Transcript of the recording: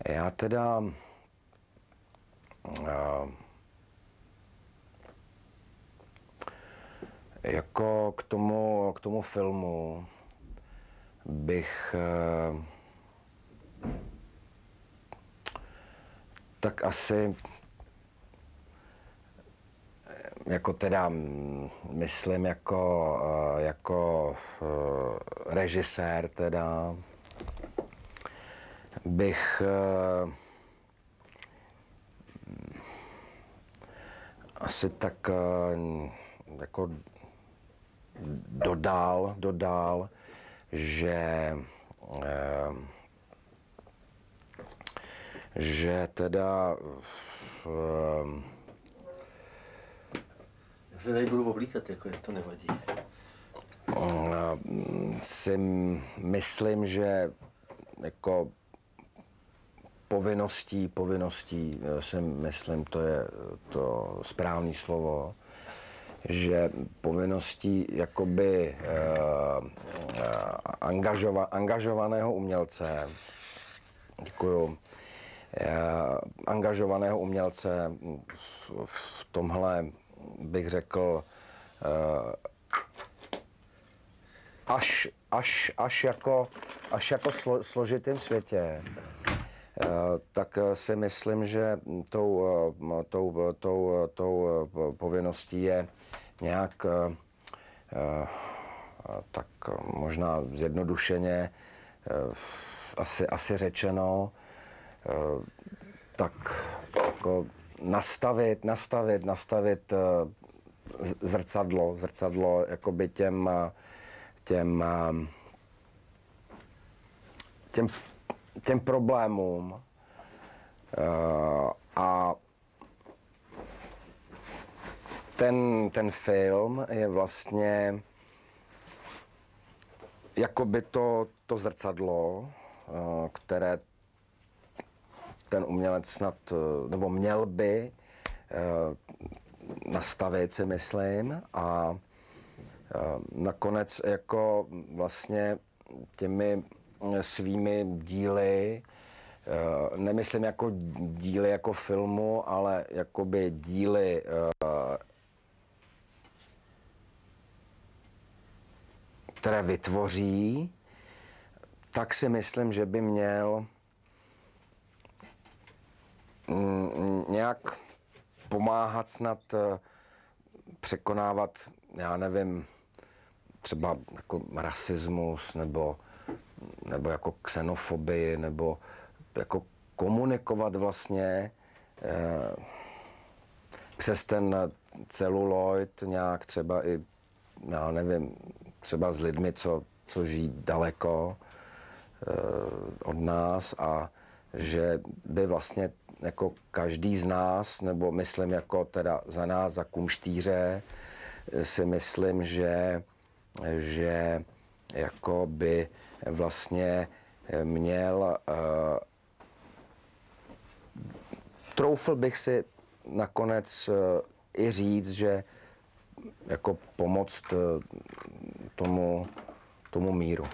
Já teda jako k tomu filmu bych tak asi jako teda myslím jako režisér teda bych asi tak jako dodal, že teda Já se tady budu oblíkat, jako jestli to nevadí. Si myslím, že jako povinností si myslím, to je to správné slovo, že povinností jakoby angažovaného umělce, děkuju, angažovaného umělce v tomhle bych řekl až jako složitým světě, tak si myslím, že tou povinností je nějak tak možná zjednodušeně asi řečeno, tak jako nastavit zrcadlo jakoby těm problémům a ten film je vlastně jakoby to zrcadlo, které ten umělec snad, nebo měl by nastavit, si myslím, a nakonec jako vlastně těmi svými díly, nemyslím jako díly jako filmu, ale jakoby díly které vytvoří, tak si myslím, že by měl nějak pomáhat snad překonávat, já nevím, třeba jako rasismus nebo jako xenofobii, nebo jako komunikovat vlastně přes ten celuloid nějak třeba i, já nevím, třeba s lidmi, co žijí daleko od nás, a že by vlastně jako každý z nás, nebo myslím jako teda za nás, za kumštýře, si myslím, že jako by vlastně měl, troufl bych si nakonec i říct, že jako pomoct tomu míru.